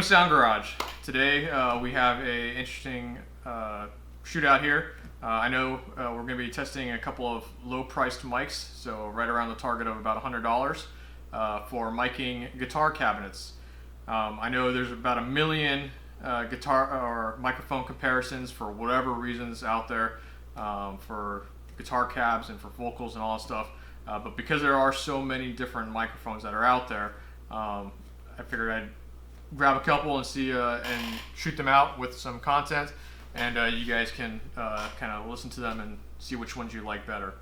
Welcome to Sound Garage. Today we have a interesting shootout here. I know we're going to be testing a couple of low-priced mics, so right around the target of about $100 for miking guitar cabinets. I know there's about 1 million guitar or microphone comparisons for whatever reasons out there for guitar cabs and for vocals and all that stuff. But because there are so many different microphones that are out there, I figured I'd grab a couple and see and shoot them out with some content, and you guys can kind of listen to them and see which ones you like better.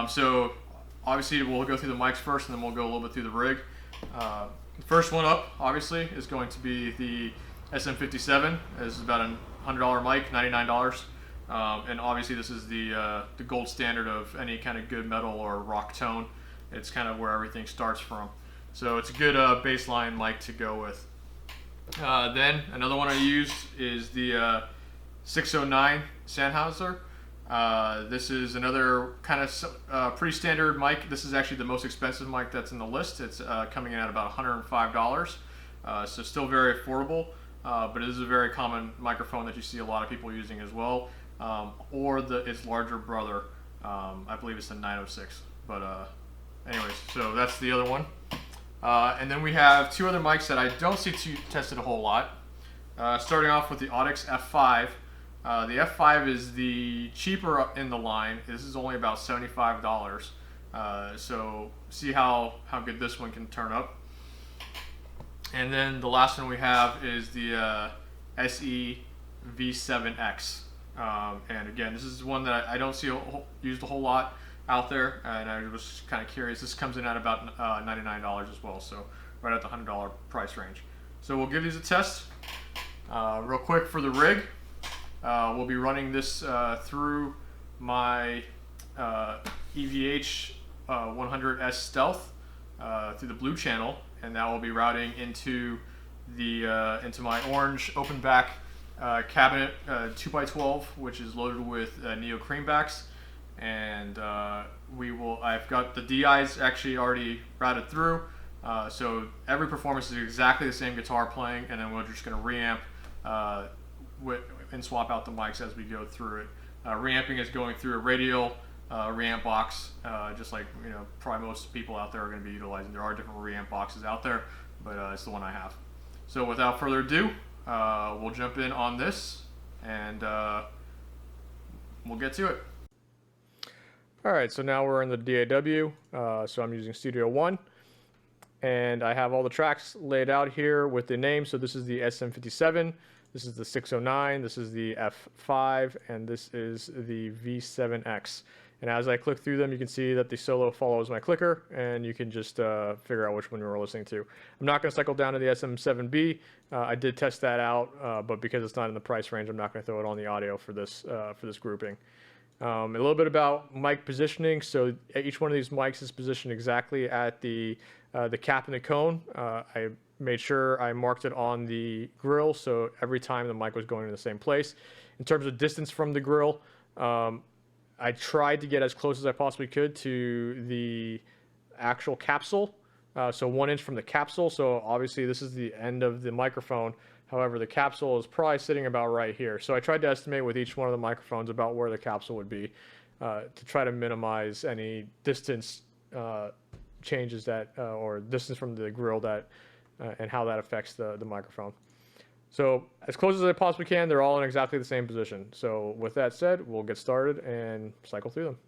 So obviously we'll go through the mics first, and then we'll go a little bit through the rig. The first one up, obviously, is going to be the SM57. This is about a $100 mic, $99. And obviously this is the gold standard of any kind of good metal or rock tone. It's kind of where everything starts from. So it's a good baseline mic to go with. Then another one I used is the 609 Sennheiser. This is another kind of pretty standard mic. This is actually the most expensive mic that's in the list. It's coming in at about $105. So still very affordable, but it is a very common microphone that you see a lot of people using as well. Or its larger brother, I believe it's the 906. But anyways, so that's the other one. And then we have two other mics that I don't see tested a whole lot. Starting off with the Audix F5. The F5 is the cheaper in the line. This is only about $75. So see how good this one can turn up. And then the last one we have is the SV7X. And again, this is one that I don't see used a whole lot out there, and I was kind of curious. This comes in at about $99 as well, so right at the $100 price range. So we'll give these a test. Real quick for the rig, we'll be running this through my EVH 100S Stealth through the blue channel, and that will be routing into my orange open back cabinet 2x12, which is loaded with Neo creambacks. And I've got the DIs actually already routed through, so every performance is exactly the same guitar playing, and then we're just going to reamp and swap out the mics as we go through it. Reamping is going through a radial reamp box, just like probably most people out there are going to be utilizing. There are different reamp boxes out there, but it's the one I have. So without further ado, we'll jump in on this, and we'll get to it. Alright, so now we're in the DAW, so I'm using Studio One, and I have all the tracks laid out here with the names. So this is the SM57, this is the 609, this is the F5, and this is the V7X. And as I click through them, you can see that the solo follows my clicker, and you can just figure out which one you're listening to. I'm not going to cycle down to the SM7B. I did test that out, but because it's not in the price range, I'm not going to throw it on the audio for this grouping. A little bit about mic positioning. So each one of these mics is positioned exactly at the cap and the cone. I made sure I marked it on the grill, so every time the mic was going in the same place. In terms of distance from the grill, I tried to get as close as I possibly could to the actual capsule. So 1 inch from the capsule. So obviously this is the end of the microphone. However, the capsule is probably sitting about right here. So I tried to estimate with each one of the microphones about where the capsule would be to try to minimize any distance changes or distance from the grill and how that affects the microphone. So as close as I possibly can, they're all in exactly the same position. So with that said, we'll get started and cycle through them.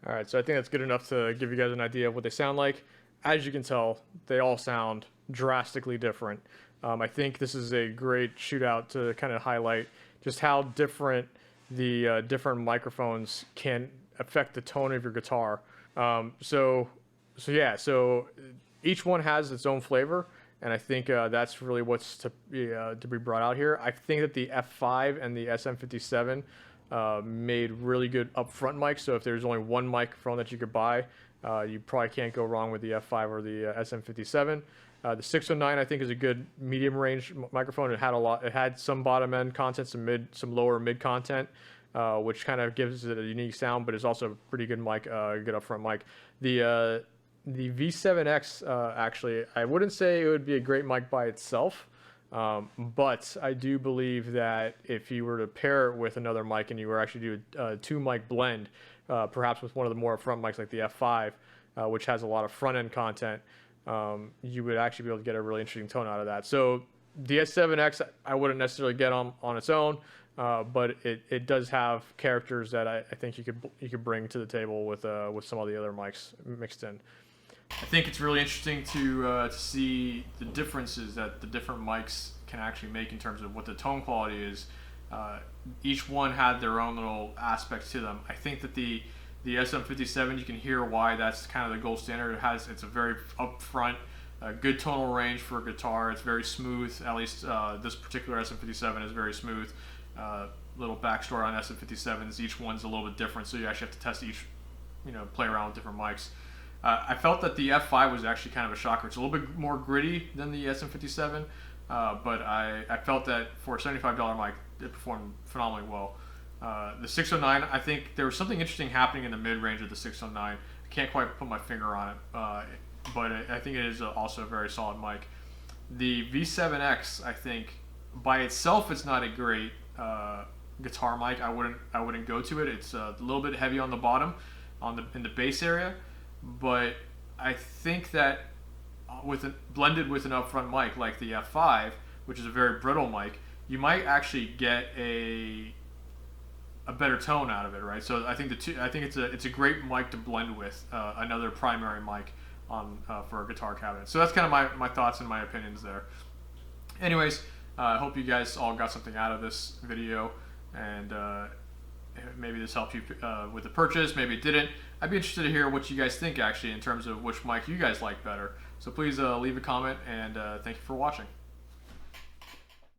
All right, so I think that's good enough to give you guys an idea of what they sound like. As you can tell, they all sound drastically different. I think this is a great shootout to kind of highlight just how different the different microphones can affect the tone of your guitar. So each one has its own flavor, and I think that's really what's to be brought out here. I think that the F5 and the SM57 made really good upfront mics. So if there's only one microphone that you could buy, you probably can't go wrong with the F5 or the SM57. The 609 I think is a good medium range microphone. It had some bottom end content, some lower mid content, which kind of gives it a unique sound, but it's also a pretty good mic, good upfront mic. The V7X actually, I wouldn't say it would be a great mic by itself. But I do believe that if you were to pair it with another mic and you were actually do a two mic blend, perhaps with one of the more front mics like the F5, which has a lot of front end content, you would actually be able to get a really interesting tone out of that. So the S7X I wouldn't necessarily get on its own, but it does have characters that I think you could bring to the table with some of the other mics mixed in. I think it's really interesting to see the differences that the different mics can actually make in terms of what the tone quality is. Each one had their own little aspects to them. I think that the SM57, you can hear why that's kind of the gold standard. It's a very upfront, good tonal range for a guitar. It's very smooth. At least this particular SM57 is very smooth. Little backstory on SM57s. Each one's a little bit different, so you actually have to test each, play around with different mics. I felt that the F5 was actually kind of a shocker. It's a little bit more gritty than the SM57, but I felt that for a $75 mic, it performed phenomenally well. The 609, I think there was something interesting happening in the mid-range of the 609. I can't quite put my finger on it, but I think it is also a very solid mic. The V7X, I think, by itself, it's not a great guitar mic. I wouldn't go to it. It's a little bit heavy on the bottom, in the bass area. But I think that blended with an upfront mic like the F5, which is a very brittle mic, you might actually get a better tone out of it, right? So I think it's a great mic to blend with another primary mic for a guitar cabinet. So that's kind of my thoughts and my opinions there. Anyways, I hope you guys all got something out of this video, and maybe this helped you with the purchase, maybe it didn't. I'd be interested to hear what you guys think actually in terms of which mic you guys like better. So please leave a comment, and thank you for watching.